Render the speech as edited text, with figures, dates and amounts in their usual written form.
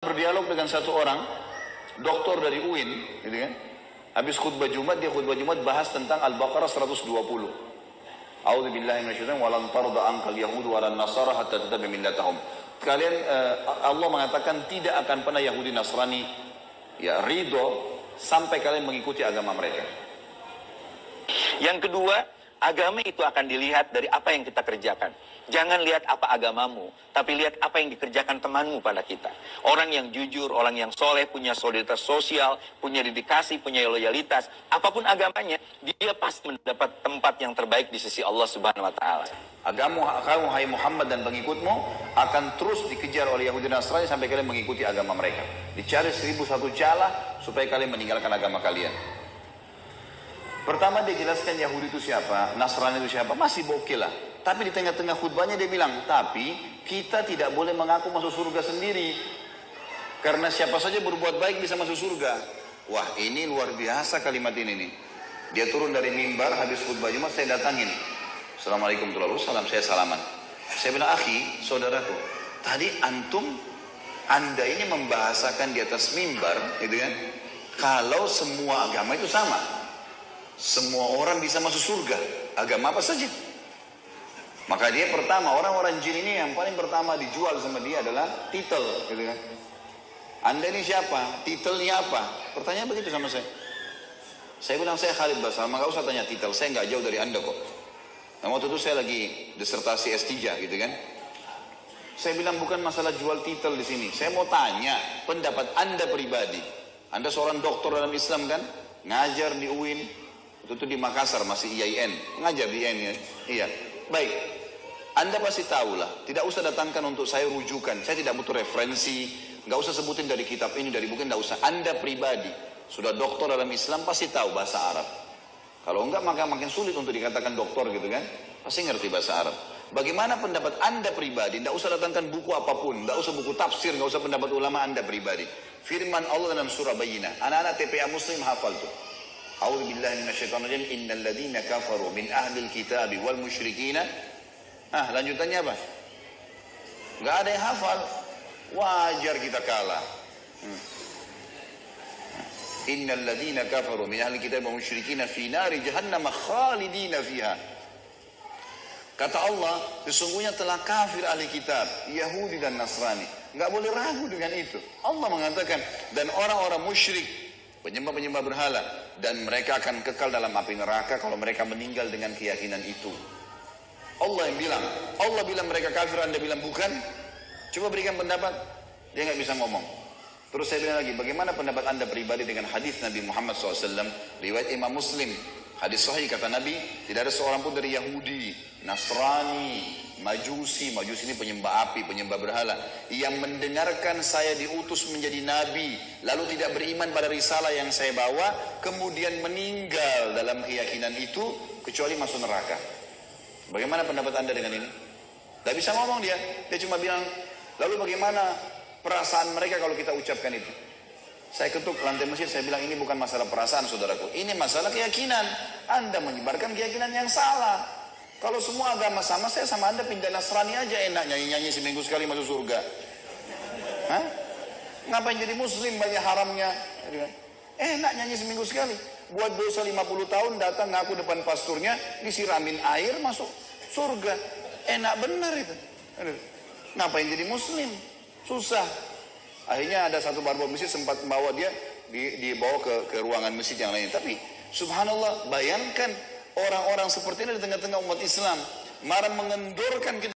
Berdialog dengan satu orang doktor dari UIN, gitu kan? Habis khutbah Jumat, dia khutbah Jumat bahas tentang Al-Baqarah 120. A'udzubillahi minasyaitonir rajim. Walan tarda ankal yahud walan nasara hatta tattabi millatahum. Kalian Allah mengatakan tidak akan pernah Yahudi Nasrani ya ridho sampai kalian mengikuti agama mereka. Yang kedua, agama itu akan dilihat dari apa yang kita kerjakan. Jangan lihat apa agamamu, tapi lihat apa yang dikerjakan temanmu pada kita. Orang yang jujur, orang yang soleh, punya solidaritas sosial, punya dedikasi, punya loyalitas, apapun agamanya, dia pasti mendapat tempat yang terbaik di sisi Allah Subhanahu wa Ta'ala. Agama kamu, hai Muhammad dan pengikutmu, akan terus dikejar oleh Yahudi Nasrani sampai kalian mengikuti agama mereka. Dicari 1001 celah supaya kalian meninggalkan agama kalian. Pertama dia jelaskan Yahudi itu siapa, Nasrani itu siapa, masih bokeh lah. Tapi di tengah-tengah khutbahnya dia bilang, tapi kita tidak boleh mengaku masuk surga sendiri. Karena siapa saja berbuat baik bisa masuk surga. Wah, ini luar biasa kalimat ini nih. Dia turun dari mimbar, habis khutbah Jumat saya datangin. Assalamualaikum warahmatullahi wabarakatuh, saya salaman. Saya bilang, akhi, saudaraku, tadi anda ini membahasakan di atas mimbar, gitu kan? Kalau semua agama itu sama. Semua orang bisa masuk surga. Agama apa saja. Maka dia pertama, orang-orang jin ini yang paling pertama dijual sama dia adalah titel, gitu kan? Anda ini siapa? Titelnya apa? Pertanyaan begitu sama saya. Saya bilang, saya Khalid Basama, gak usah tanya titel, saya gak jauh dari Anda kok. Nah, waktu itu saya lagi disertasi S3, gitu kan? Saya bilang, bukan masalah jual titel di sini. Saya mau tanya pendapat Anda pribadi. Anda seorang dokter dalam Islam kan? Ngajar di UIN. Itu di Makassar, masih IAIN. Ngajar di IAIN ya? Iya. Baik. Anda pasti tahulah, tidak usah datangkan untuk saya rujukan. Saya tidak butuh referensi, nggak usah sebutin dari kitab ini, dari buku, nggak usah. Anda pribadi sudah doktor dalam Islam pasti tahu bahasa Arab. Kalau enggak maka makin sulit untuk dikatakan doktor gitu kan. Pasti ngerti bahasa Arab. Bagaimana pendapat Anda pribadi? Nggak usah datangkan buku apapun, nggak usah buku tafsir, nggak usah pendapat ulama Anda pribadi. Firman Allah dalam surah Bayyinah. Anak-anak TPA Muslim hafal tuh. A'udzubillahi minasyaitonir rajim. Innal ladzina kafaru min ahlil kitabi wal musyrikina. Lanjutannya apa? Gak ada yang hafal. Wajar kita kalah. Innal ladzina kafaru min ahli kitab wa musyrikina fi nari jahannam khalidina fiha. Kata Allah, sesungguhnya telah kafir ahli kitab, Yahudi dan Nasrani. Gak boleh ragu dengan itu. Allah mengatakan, dan orang-orang musyrik, penyembah-penyembah berhala, dan mereka akan kekal dalam api neraka kalau mereka meninggal dengan keyakinan itu. Allah yang bilang, Allah bilang mereka kafir, Anda bilang bukan. Coba berikan pendapat. Dia nggak bisa ngomong. Terus saya bilang lagi, bagaimana pendapat Anda pribadi dengan hadis Nabi Muhammad SAW, riwayat Imam Muslim, hadis sahih kata Nabi, tidak ada seorang pun dari Yahudi, Nasrani, Majusi ini penyembah api, penyembah berhala, yang mendengarkan saya diutus menjadi Nabi, lalu tidak beriman pada risalah yang saya bawa, kemudian meninggal dalam keyakinan itu, kecuali masuk neraka. Bagaimana pendapat Anda dengan ini? Tidak bisa ngomong dia cuma bilang, lalu bagaimana perasaan mereka kalau kita ucapkan itu? Saya ketuk lantai masjid, saya bilang ini bukan masalah perasaan saudaraku, ini masalah keyakinan. Anda menyebarkan keyakinan yang salah. Kalau semua agama sama, saya sama Anda pindah Nasrani aja enak, nyanyi-nyanyi seminggu sekali masuk surga. Hah? Ngapain jadi muslim banyak haramnya? Enak nyanyi seminggu sekali. Buat dosa 50 tahun datang ngaku depan pasturnya, disiramin air masuk surga. Enak benar itu. Ngapain jadi muslim? Susah. Akhirnya ada satu barbot masjid sempat membawa dia dibawa ke ruangan masjid yang lain. Tapi subhanallah, bayangkan orang-orang seperti ini di tengah-tengah umat Islam marah mengendorkan kita.